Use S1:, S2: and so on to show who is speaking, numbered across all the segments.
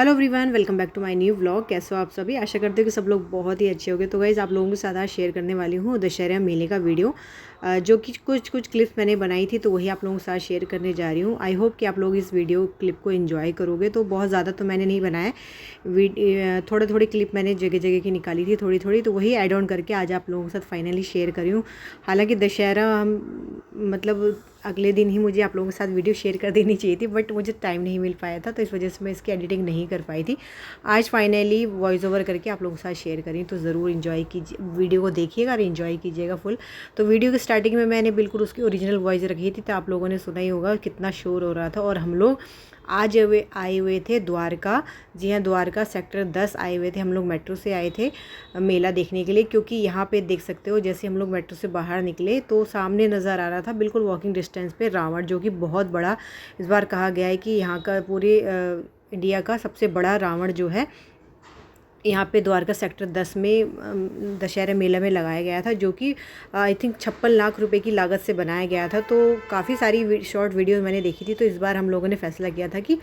S1: Hello everyone, welcome back to my new vlog. कैसे हो आप सभी? आशा करते हो कि सब लोग बहुत ही अच्छे होंगे। तो गाइज़, आप लोगों के साथ आज शेयर करने वाली हूँ दशहरा मेले का वीडियो, जो कि कुछ क्लिप्स मैंने बनाई थी, तो वही आप लोगों के साथ शेयर करने जा रही हूँ। आई होप कि आप लोग इस वीडियो क्लिप को एंजॉय करोगे। तो बहुत ज़्यादा तो मैंने नहीं बनाया, थोड़े थोड़े क्लिप मैंने जगह जगह की निकाली थी, थोड़ी थोड़ी, तो वही ऐड ऑन करके आज आप लोगों के साथ फाइनली शेयर करी हूँ। हालाँकि दशहरा मतलब अगले दिन ही मुझे आप लोगों के साथ वीडियो शेयर कर देनी चाहिए थी, बट मुझे टाइम नहीं मिल पाया था, तो इस वजह से मैं इसकी एडिटिंग नहीं कर पाई थी। आज फाइनली वॉइस ओवर करके आप लोगों के साथ शेयर करी, तो ज़रूर इन्जॉय कीजिए, वीडियो को देखिएगा और इन्जॉय कीजिएगा फुल। तो वीडियो की स्टार्टिंग में मैंने बिल्कुल उसकी ओरिजिनल वॉइस रखी थी, तो आप लोगों ने सुना ही होगा कितना शोर हो रहा था। और हम लोग आज आए हुए थे द्वारका। जी हाँ, द्वारका सेक्टर 10 आए हुए थे हम लोग। मेट्रो से आए थे मेला देखने के लिए, क्योंकि यहाँ पे देख सकते हो, जैसे हम लोग मेट्रो से बाहर निकले तो सामने नज़र आ रहा था बिल्कुल वॉकिंग डिस्टेंस पे रावण, जो कि बहुत बड़ा, इस बार कहा गया है कि यहाँ का पूरे इंडिया का सबसे बड़ा रावण जो है यहाँ पे द्वारका सेक्टर 10 में दशहरा मेला में लगाया गया था, जो कि आई थिंक 56 लाख रुपए की लागत से बनाया गया था। तो काफ़ी सारी शॉर्ट वीडियोस मैंने देखी थी, तो इस बार हम लोगों ने फैसला किया था कि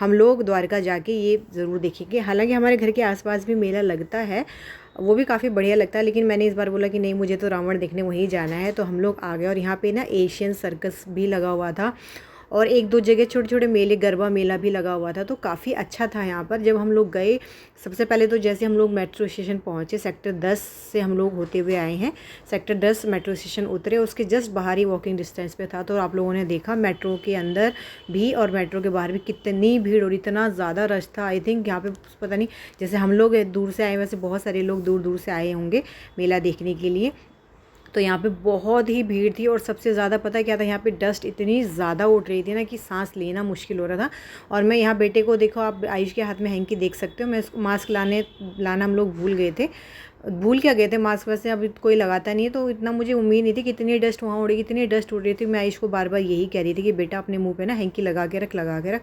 S1: हम लोग द्वारका जाके ये ज़रूर देखेंगे। हालांकि हमारे घर के आसपास भी मेला लगता है, वो भी काफ़ी बढ़िया लगता है, लेकिन मैंने इस बार बोला कि नहीं, मुझे तो रावण देखने वहीं जाना है। तो हम लोग आ गए, और यहाँ पे ना एशियन सर्कस भी लगा हुआ था, और एक दो जगह छोटे छोटे मेले, गरबा मेला भी लगा हुआ था, तो काफ़ी अच्छा था यहाँ पर। जब हम लोग गए, सबसे पहले तो जैसे हम लोग मेट्रो स्टेशन पहुँचे, सेक्टर 10 से हम लोग होते हुए आए हैं, सेक्टर 10 मेट्रो स्टेशन उतरे, उसके जस्ट बाहर ही वॉकिंग डिस्टेंस पे था। तो आप लोगों ने देखा मेट्रो के अंदर भी और मेट्रो के बाहर भी कितनी भीड़, और इतना ज़्यादा रश था। आई थिंक यहाँ पे पता नहीं, जैसे हम लोग दूर से आए, वैसे बहुत सारे लोग दूर दूर से आए होंगे मेला देखने के लिए। तो यहाँ पे बहुत ही भीड़ थी, और सबसे ज़्यादा पता क्या था, यहाँ पे डस्ट इतनी ज़्यादा उठ रही थी ना कि सांस लेना मुश्किल हो रहा था। और मैं यहाँ बेटे को, देखो आप आयुष के हाथ में हैंकी देख सकते हो, मैं मास्क लाना हम लोग भूल गए थे। भूल क्या गए थे, मास्क वैसे अभी कोई लगाता नहीं है, तो इतना मुझे उम्मीद नहीं थी कि इतनी डस्ट वहाँ उड़ेगी, इतनी डस्ट उड़ रही थी। मैं आयुष को बार बार यही कह रही थी कि बेटा अपने मुँह पे ना हैंकी लगा के रख,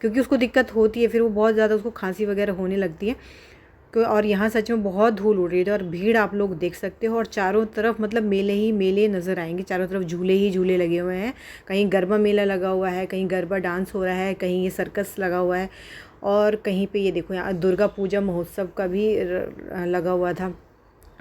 S1: क्योंकि उसको दिक्कत होती है, फिर वो बहुत ज़्यादा उसको खांसी वगैरह होने लगती है। और यहाँ सच में बहुत धूल उड़ रही थी, और भीड़ आप लोग देख सकते हो, और चारों तरफ मतलब मेले ही मेले नज़र आएंगे, चारों तरफ झूले ही झूले लगे हुए हैं। कहीं गरबा मेला लगा हुआ है, कहीं गरबा डांस हो रहा है, कहीं ये सर्कस लगा हुआ है, और कहीं पे ये देखो यहाँ दुर्गा पूजा महोत्सव का भी लगा हुआ था।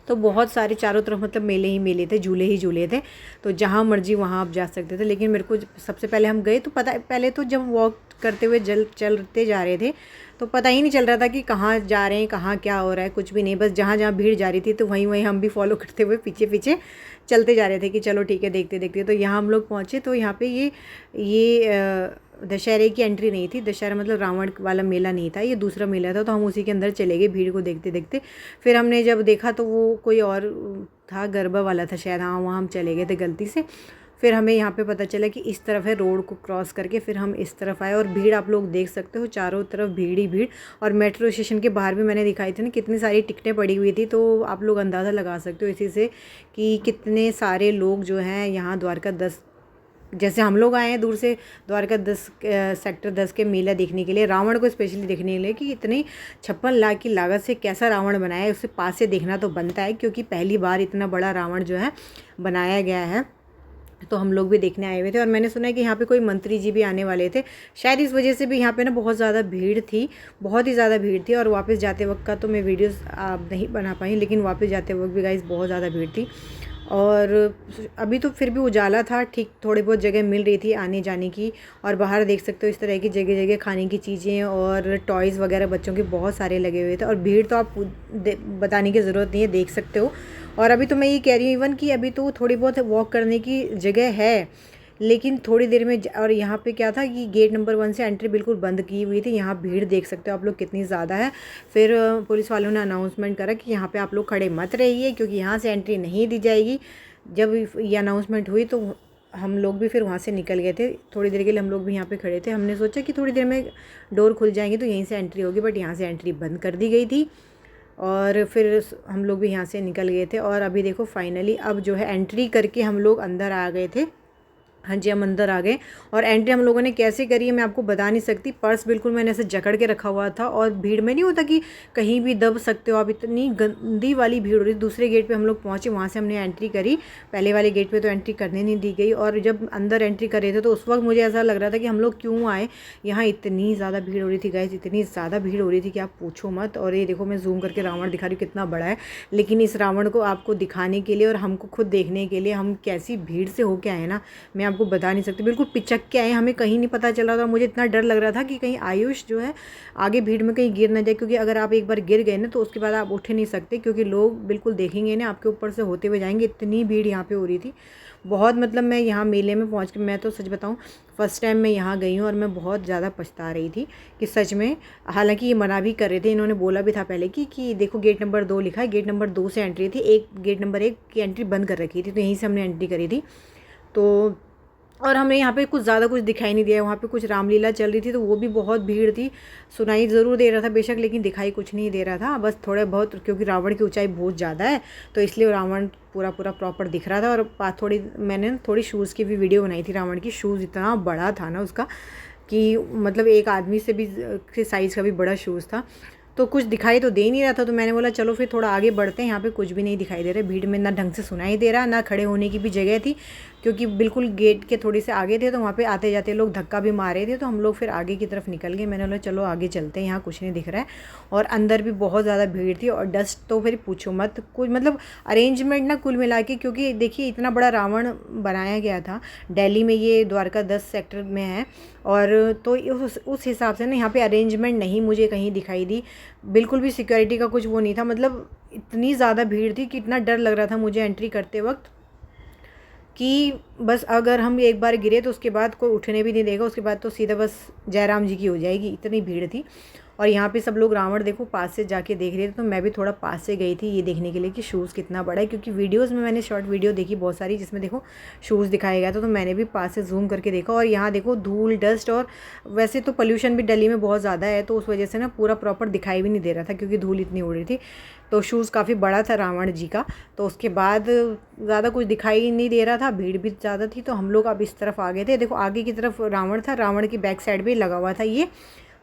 S1: तो बहुत सारे चारों तरफ मतलब मेले ही मेले थे, झूले ही झूले थे, तो जहाँ मर्जी वहाँ आप जा सकते थे। लेकिन मेरे को सबसे पहले हम गए तो पहले तो जब वॉक करते हुए चलते जा रहे थे, तो पता ही नहीं चल रहा था कि कहाँ जा रहे हैं, कहाँ क्या हो रहा है, कुछ भी नहीं। बस जहाँ जहाँ भीड़ जा रही थी, तो वहीं वहीं हम भी फॉलो करते हुए पीछे पीछे चलते जा रहे थे कि चलो ठीक है, देखते देखते। तो यहाँ हम लोग पहुँचे, तो यहाँ पे ये दशहरे की एंट्री नहीं थी। दशहरा मतलब रावण वाला मेला नहीं था, ये दूसरा मेला था। तो हम उसी के अंदर चले गए भीड़ को देखते देखते। फिर हमने जब देखा तो वो कोई और था, गरबा वाला था शायद, हाँ वहाँ हम चले गए थे गलती से। फिर हमें यहाँ पे पता चला कि इस तरफ है, रोड को क्रॉस करके फिर हम इस तरफ आए, और भीड़ आप लोग देख सकते हो, चारों तरफ भीड़ ही भीड़। और मेट्रो स्टेशन के बाहर भी मैंने दिखाई थी ना, कितनी सारी टिकटें पड़ी हुई थी, तो आप लोग अंदाज़ा लगा सकते हो इसी से कि कितने सारे लोग जो हैं यहाँ द्वारका 10, जैसे हम लोग आए हैं दूर से द्वारका 10 सेक्टर 10 के मेला देखने के लिए, रावण को स्पेशली देखने के लिए, कि इतनी 56 लाख की लागत से कैसा रावण बनाया है, उसे पास से देखना तो बनता है, क्योंकि पहली बार इतना बड़ा रावण जो है बनाया गया है। तो हम लोग भी देखने आए हुए थे, और मैंने सुना है कि यहाँ पे कोई मंत्री जी भी आने वाले थे, शायद इस वजह से भी यहाँ पे ना बहुत ज़्यादा भीड़ थी, बहुत ही ज़्यादा भीड़ थी। और वापस जाते वक्त का तो मैं वीडियोस आप नहीं बना पाई, लेकिन वापस जाते वक्त भी गाइस बहुत ज़्यादा भीड़ थी। और अभी तो फिर भी उजाला था, ठीक थोड़ी बहुत जगह मिल रही थी आने जाने की। और बाहर देख सकते हो इस तरह की जगह जगह खाने की चीज़ें और टॉयज़ वगैरह बच्चों के बहुत सारे लगे हुए थे, और भीड़ तो आप बताने की ज़रूरत नहीं है, देख सकते हो। और अभी तो मैं ये कह रही हूँ इवन कि अभी तो थोड़ी बहुत वॉक करने की जगह है, लेकिन थोड़ी देर में और यहाँ पे क्या था कि गेट नंबर 1 से एंट्री बिल्कुल बंद की हुई थी। यहाँ भीड़ देख सकते हो आप लोग कितनी ज़्यादा है। फिर पुलिस वालों ने अनाउंसमेंट करा कि यहाँ पे आप लोग खड़े मत रहिए, क्योंकि यहाँ से एंट्री नहीं दी जाएगी। जब ये अनाउंसमेंट हुई तो हम लोग भी फिर वहाँ से निकल गए थे। थोड़ी देर के लिए हम लोग भी यहाँ पे खड़े थे, हमने सोचा कि थोड़ी देर में डोर खुल जाएंगी तो यहीं से एंट्री होगी, बट यहाँ से एंट्री बंद कर दी गई थी। और फिर हम लोग भी यहाँ से निकल गए थे। और अभी देखो फाइनली अब जो है एंट्री करके हम लोग अंदर आ गए थे। हाँ जी, हम अंदर आ गए और एंट्री हम लोगों ने कैसे करी है मैं आपको बता नहीं सकती। पर्स बिल्कुल मैंने ऐसे जकड़ के रखा हुआ था और भीड़ में नहीं होता कि कहीं भी दब सकते हो आप, इतनी गंदी वाली भीड़ हो रही थी। दूसरे गेट पे हम लोग पहुँचे, वहाँ से हमने एंट्री करी। पहले वाले गेट पे तो एंट्री करने नहीं दी गई, और जब अंदर एंट्री कर रहे थे तो उस वक्त मुझे ऐसा लग रहा था कि हम लोग क्यों आए यहाँ। इतनी ज़्यादा भीड़ हो रही थी गाइस, इतनी ज़्यादा भीड़ हो रही थी कि आप पूछो मत। और ये देखो मैं जूम करके रावण दिखा रही हूँ कितना बड़ा है, लेकिन इस रावण को आपको दिखाने के लिए और हमको खुद देखने के लिए हम कैसी भीड़ से होके आए ना, मैं आपको बता नहीं सकती। बिल्कुल पिचक के आए, हमें कहीं नहीं पता चल रहा था। मुझे इतना डर लग रहा था कि कहीं आयुष जो है आगे भीड़ में कहीं गिर ना जाए, क्योंकि अगर आप एक बार गिर गए ना तो उसके बाद आप उठ नहीं सकते, क्योंकि लोग बिल्कुल देखेंगे ना, आपके ऊपर से होते हुए जाएंगे। इतनी भीड़ यहाँ पे हो रही थी बहुत, मतलब मैं यहाँ मेले में पहुँच के, मैं तो सच बताऊँ फ़र्स्ट टाइम मैं यहाँ गई हूँ और मैं बहुत ज़्यादा पछता रही थी कि सच में। हालांकि ये मना भी कर रहे थे, इन्होंने बोला भी था पहले कि देखो गेट नंबर 2 लिखा है, गेट नंबर 2 से एंट्री थी, एक गेट नंबर 1 की एंट्री बंद कर रखी थी, तो यहीं से हमने एंट्री करी थी। तो और हमें यहाँ पे कुछ ज़्यादा कुछ दिखाई नहीं दिया। वहाँ पे कुछ रामलीला चल रही थी तो वो भी बहुत भीड़ थी। सुनाई ज़रूर दे रहा था बेशक, लेकिन दिखाई कुछ नहीं दे रहा था, बस थोड़े बहुत, क्योंकि रावण की ऊंचाई बहुत ज़्यादा है तो इसलिए रावण पूरा पूरा प्रॉपर दिख रहा था। और थोड़ी मैंने थोड़ी शूज़ की भी वीडियो बनाई थी। रावण की शूज़ इतना बड़ा था ना उसका कि मतलब एक आदमी से भी साइज़ का भी बड़ा शूज़ था। तो कुछ दिखाई तो दे ही नहीं रहा था, तो मैंने बोला चलो फिर थोड़ा आगे बढ़ते हैं। यहाँ पे कुछ भी नहीं दिखाई दे रहा, भीड़ में ना ढंग से सुनाई दे रहा, ना खड़े होने की भी जगह थी, क्योंकि बिल्कुल गेट के थोड़ी से आगे थे। तो वहाँ पे आते जाते लोग धक्का भी मारे थे, तो हम लोग फिर आगे की तरफ निकल गए। मैंने बोला चलो आगे चलते हैं, यहाँ कुछ नहीं दिख रहा है। और अंदर भी बहुत ज़्यादा भीड़ थी और डस्ट तो फिर पूछो मत। कुछ मतलब अरेंजमेंट ना कुल मिला के, क्योंकि देखिए इतना बड़ा रावण बनाया गया था। दिल्ली में ये द्वारका 10 सेक्टर में है, और तो उस हिसाब से ना यहाँ पे अरेंजमेंट नहीं मुझे कहीं दिखाई दी। बिल्कुल भी सिक्योरिटी का कुछ वो नहीं था, मतलब इतनी ज़्यादा भीड़ थी कि इतना डर लग रहा था मुझे एंट्री करते वक्त कि बस अगर हम एक बार गिरे तो उसके बाद कोई उठने भी नहीं देगा, उसके बाद तो सीधा बस जयराम जी की हो जाएगी, इतनी भीड़ थी। और यहाँ पे सब लोग रावण देखो पास से जाके देख रहे थे, तो मैं भी थोड़ा पास से गई थी ये देखने के लिए कि शूज़ कितना बड़ा है, क्योंकि वीडियोस में मैंने शॉर्ट वीडियो देखी बहुत सारी जिसमें देखो शूज़ दिखाया गया था, तो मैंने भी पास से जूम करके देखा। और यहाँ देखो धूल डस्ट, और वैसे तो पोल्यूशन भी दिल्ली में बहुत ज़्यादा है, तो उस वजह से ना पूरा प्रॉपर दिखाई भी नहीं दे रहा था, क्योंकि धूल इतनी उड़ रही थी। तो शूज़ काफ़ी बड़ा था रावण जी का, तो उसके बाद ज़्यादा कुछ दिखाई नहीं दे रहा था, भीड़ भी ज़्यादा थी। तो हम लोग अब इस तरफ आ गए थे। देखो आगे की तरफ रावण था, रावण की बैक साइड भी लगा हुआ था ये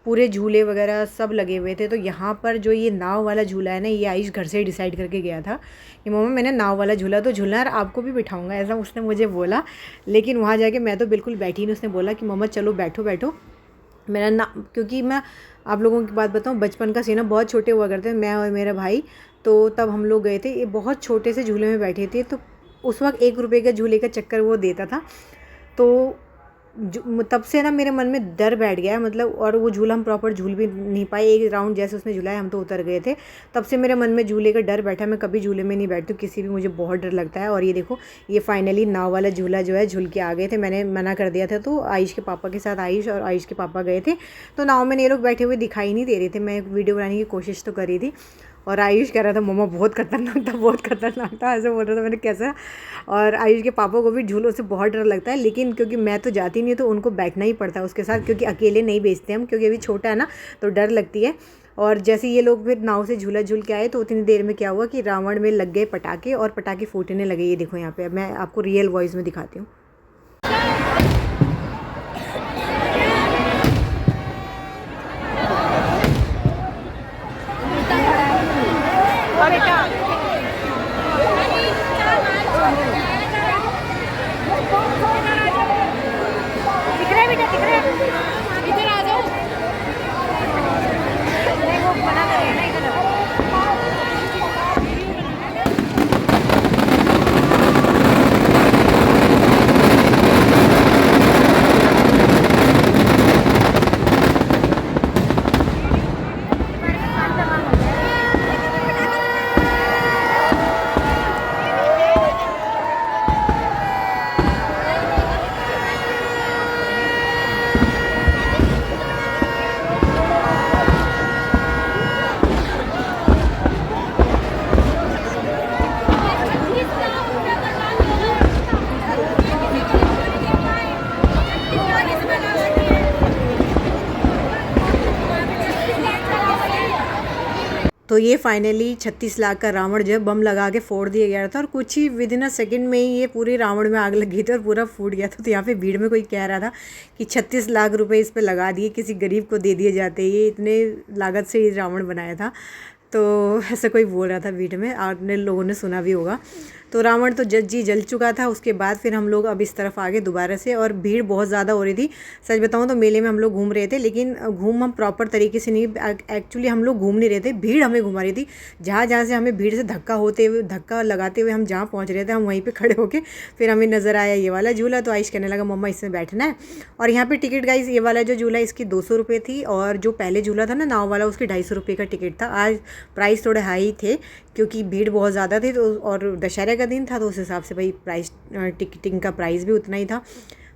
S1: पूरे झूले वगैरह सब लगे हुए थे। तो यहाँ पर जो ये नाव वाला झूला है ना, ये आयुष घर से डिसाइड करके गया था कि मम्मा मैंने नाव वाला झूला तो झूलना है और आपको भी बिठाऊंगा, ऐसा उसने मुझे बोला। लेकिन वहाँ जाके मैं तो बिल्कुल बैठी नहीं, उसने बोला कि मम्मा चलो बैठो बैठो। मेरा ना, क्योंकि मैं आप लोगों की बात बताऊँ, बचपन का सीन, बहुत छोटे हुआ करते मैं और मेरा भाई, तो तब हम लोग गए थे, ये बहुत छोटे से झूले में बैठे थे। तो उस वक्त 1 रुपये का झूले का चक्कर वो देता था, तो तब से ना मेरे मन में डर बैठ गया है, मतलब। और वो झूला हम प्रॉपर झूल भी नहीं पाए, एक राउंड जैसे उसने झूलाया हम तो उतर गए थे। तब से मेरे मन में झूले का डर बैठा, मैं कभी झूले में नहीं बैठती किसी भी, मुझे बहुत डर लगता है। और ये देखो ये फाइनली नाव वाला झूला जो है झूल के आ गए थे, मैंने मना कर दिया था, तो आयुष के पापा के साथ आयुष और आयुष के पापा गए थे। तो नाव में ये लोग बैठे हुए दिखाई नहीं दे रहे थे, मैं एक वीडियो बनाने की कोशिश तो करी थी। और आयुष कह रहा था मम्मा बहुत खतरनाक था, बहुत खतरनाक था, ऐसे बोल रहा था। मैंने कैसा? और आयुष के पापा को भी झूलों से बहुत डर लगता है, लेकिन क्योंकि मैं तो जाती नहीं तो उनको बैठना ही पड़ता है उसके साथ, क्योंकि अकेले नहीं बेचते हम, क्योंकि अभी छोटा है ना तो डर लगती है। और जैसे ये लोग फिर नाव से झूला झूल के आए तो उतनी देर में क्या हुआ कि रावण में लग गए पटाखे और पटाखे फूटने लगे। ये देखो यहाँ पे, अब मैं आपको रियल वॉइस में दिखाती हूँ। तो ये फाइनली 36 लाख का रावण जो है बम लगा के फोड़ दिया गया था और कुछ ही विद इन अ सेकेंड में ही ये पूरे रावण में आग लग गई थी और पूरा फूट गया था। तो यहाँ पे भीड़ में कोई कह रहा था कि 36 लाख रुपए इस पे लगा दिए, किसी गरीब को दे दिए जाते, ये इतने लागत से ये रावण बनाया था। तो ऐसा कोई बोल रहा था भीड़ में, आपने लोगों ने सुना भी होगा। तो रावण तो जल चुका था। उसके बाद फिर हम लोग अब इस तरफ आ गए दोबारा से और भीड़ बहुत ज़्यादा हो रही थी। सच बताऊं तो मेले में हम लोग घूम रहे थे, लेकिन घूम हम प्रॉपर तरीके से नहीं, एक्चुअली हम लोग घूम नहीं रहे थे, भीड़ हमें घुमा रही थी। जहाँ जहाँ से हमें भीड़ से धक्का लगाते हुए हम जहाँ पहुँच रहे थे, हम वहीं पर खड़े होकर फिर हमें नज़र आया ये वाला झूला। तो आयुष कहने लगा मम्मा इसमें बैठना है। और यहाँ पर टिकट गाइस, ये वाला जो झूला इसकी 200 रुपये थी और जो पहले झूला था ना नाव वाला, उसकी 250 रुपये का टिकट था। आज प्राइस थोड़े हाई थे क्योंकि भीड़ बहुत ज़्यादा थी, तो और दशहरे का दिन था तो उस हिसाब से भाई प्राइस, टिकटिंग का प्राइस भी उतना ही था।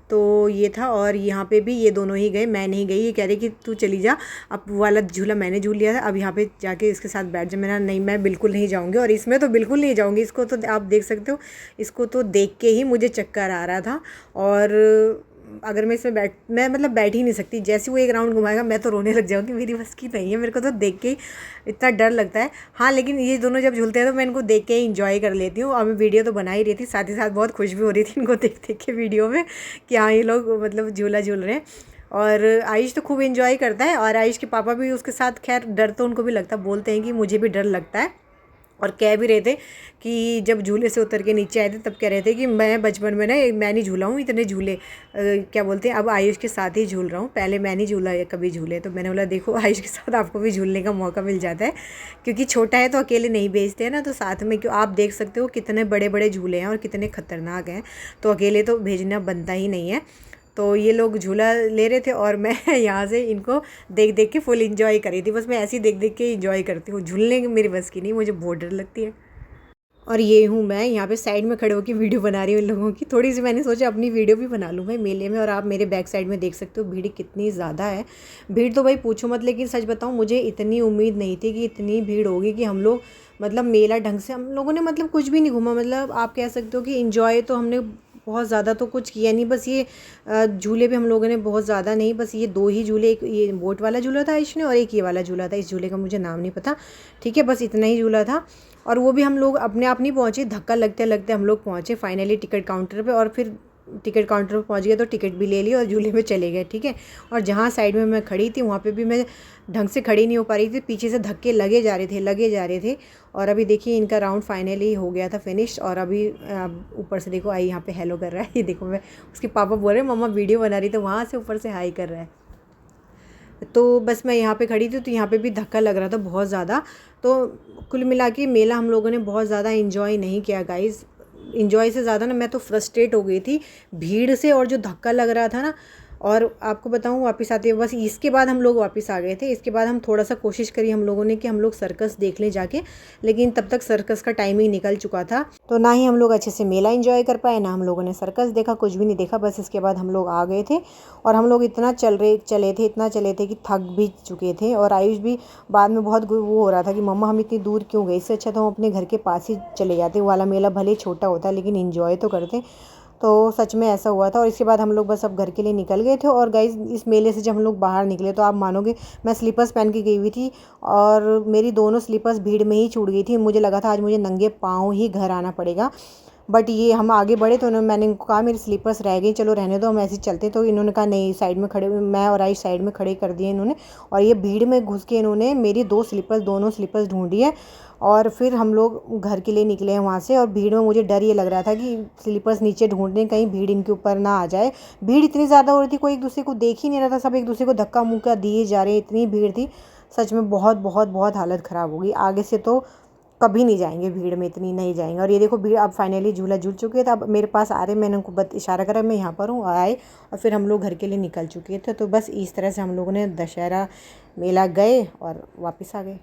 S1: तो ये था। और यहाँ पे भी ये दोनों ही गए, मैं नहीं गई। ये कह रहे कि तू चली जा, अब वाला झूला मैंने झूल लिया था, अब यहाँ पे जाके इसके साथ बैठ जा। मैंने नहीं, मैं बिल्कुल नहीं जाऊँगी और इसमें तो बिल्कुल नहीं जाऊँगी। इसको तो आप देख सकते हो, इसको तो देख के ही मुझे चक्कर आ रहा था। और अगर मैं इसमें मैं मतलब बैठ ही नहीं सकती। जैसे वो एक राउंड घुमाएगा मैं तो रोने लग जाऊँगी, मेरी बस की नहीं है। मेरे को तो देख के ही इतना डर लगता है। हाँ, लेकिन ये दोनों जब झूलते हैं तो मैं इनको देख के ही इंजॉय कर लेती हूँ। और मैं वीडियो तो बना ही रही थी, साथ ही साथ बहुत खुश भी हो रही थी इनको देख देख के वीडियो में कि हाँ ये लोग मतलब झूला झूल रहे हैं। और आयुष तो खूब इन्जॉय करता है और आयुष के पापा भी उसके साथ, खैर डर तो उनको भी लगता है, बोलते हैं कि मुझे भी डर लगता है। और कह भी रहे थे कि जब झूले से उतर के नीचे आए थे तब कह रहे थे कि मैं बचपन में ना मैं नहीं झूला हूँ इतने झूले, क्या बोलते हैं, अब आयुष के साथ ही झूल रहा हूँ, पहले मैं नहीं झूला कभी झूले। तो मैंने बोला देखो आयुष के साथ आपको भी झूलने का मौका मिल जाता है, क्योंकि छोटा है तो अकेले नहीं भेजते हैं ना, तो साथ में क्यों, आप देख सकते हो कितने बड़े बड़े झूले हैं और कितने खतरनाक हैं, तो अकेले तो भेजना बनता ही नहीं है। तो ये लोग झूला ले रहे थे और मैं यहाँ से इनको देख देख के फुल एंजॉय कर रही थी। बस मैं ऐसे ही देख देख के एंजॉय करती हूँ, झूलने की मेरी बस की नहीं, मुझे बहुत डर लगती है। और ये हूँ मैं यहाँ पे साइड में खड़े होकर वीडियो बना रही हूँ इन लोगों की। थोड़ी सी मैंने सोचा अपनी वीडियो भी बना लूँ भाई मेले में। और आप मेरे बैक साइड में देख सकते हो भीड़ कितनी ज़्यादा है। भीड़ तो भाई पूछो मत, लेकिन सच बताऊँ मुझे इतनी उम्मीद नहीं थी कि इतनी भीड़ होगी कि हम लोग मतलब मेला ढंग से हम लोगों ने मतलब कुछ भी नहीं घूमा। मतलब आप कह सकते हो कि इन्जॉय तो हमने बहुत ज़्यादा तो कुछ किया नहीं, बस ये झूले भी हम लोगों ने बहुत ज़्यादा नहीं, बस ये 2 ही झूले, एक ये बोट वाला झूला था इसने और एक ये वाला झूला था, इस झूले का मुझे नाम नहीं पता, ठीक है, बस इतना ही झूला था। और वो भी हम लोग अपने आप नहीं पहुँचे, धक्का लगते लगते हम लोग पहुँचे फाइनली टिकट काउंटर पे। और फिर टिकट काउंटर पर पहुँच गए तो टिकट भी ले ली और झूले में चले गए, ठीक है। और जहाँ साइड में मैं खड़ी थी वहाँ पे भी मैं ढंग से खड़ी नहीं हो पा रही थी, पीछे से धक्के लगे जा रहे थे। और अभी देखिए इनका राउंड फाइनली हो गया था फिनिश। और अभी ऊपर से देखो आई यहाँ पे हेलो कर रहा है, ये देखो, मैं उसके पापा बोल रहे हैं मम्मा वीडियो बना रही, तो वहाँ से ऊपर से हाई कर रहा है। तो बस मैं यहाँ पे खड़ी थी तो यहाँ पे भी धक्का लग रहा था बहुत ज़्यादा। तो कुल मिला के मेला हम लोगों ने बहुत ज़्यादा इन्जॉय नहीं किया गाइज़। इन्जॉय से ज़्यादा ना मैं तो फ्रस्ट्रेट हो गई थी भीड़ से, और जो धक्का लग रहा था ना। और आपको बताऊं वापस आते बस इसके बाद हम लोग वापस आ गए थे। इसके बाद हम थोड़ा सा कोशिश करी हम लोगों ने कि हम लोग सर्कस देख लें जाके, लेकिन तब तक सर्कस का टाइम ही निकल चुका था। तो ना ही हम लोग अच्छे से मेला एंजॉय कर पाए, ना हम लोगों ने सर्कस देखा, कुछ भी नहीं देखा। बस इसके बाद हम लोग आ गए थे और हम लोग इतना चले थे कि थक भी चुके थे। और आयुष भी बाद में बहुत वो हो रहा था कि मम्मा हम इतनी दूर क्यों गए, इससे अच्छा तो हम अपने घर के पास ही चले जाते। वो वाला मेला भले छोटा होता है लेकिन इन्जॉय तो करते। तो सच में ऐसा हुआ था। और इसके बाद हम लोग बस अब घर के लिए निकल गए थे। और गाइस इस मेले से जब हम लोग बाहर निकले तो आप मानोगे मैं स्लीपर्स पहन के गई हुई थी और मेरी दोनों स्लीपर्स भीड़ में ही छूट गई थी। मुझे लगा था आज मुझे नंगे पाँव ही घर आना पड़ेगा, बट ये हम आगे बढ़े तो मैंने इनको कहा मेरी स्लीपर्स रह गई, चलो रहने दो हम ऐसे चलते। तो इन्होंने कहा नहीं, साइड में खड़े, मैं और आयुष साइड में खड़े कर दिए इन्होंने। और ये भीड़ में घुस के इन्होंने मेरी दोनों स्लीपर्स ढूंढी है। और फिर हम लोग घर के लिए निकले हैं वहाँ से। और भीड़ में मुझे डर ये लग रहा था कि स्लीपर्स नीचे ढूंढने, कहीं भीड़ इनके ऊपर ना आ जाए। भीड़ इतनी ज़्यादा हो रही थी, कोई एक दूसरे को देख ही नहीं रहा था, सब एक दूसरे को धक्का मुक्का दिए जा रहे, इतनी भीड़ थी। सच में बहुत बहुत बहुत हालत ख़राब होगी। आगे से तो कभी नहीं जाएंगे, भीड़ में इतनी नहीं जाएंगे। और ये देखो भीड़ अब फाइनली झूला झूल चुके थे, अब मेरे पास आ रहे, मैंने उनको इशारा करा मैं यहाँ पर हूँ, आए। और फिर हम लोग घर के लिए निकल चुके थे। तो बस इस तरह से हम लोगों ने दशहरा मेला गए और वापस आ गए।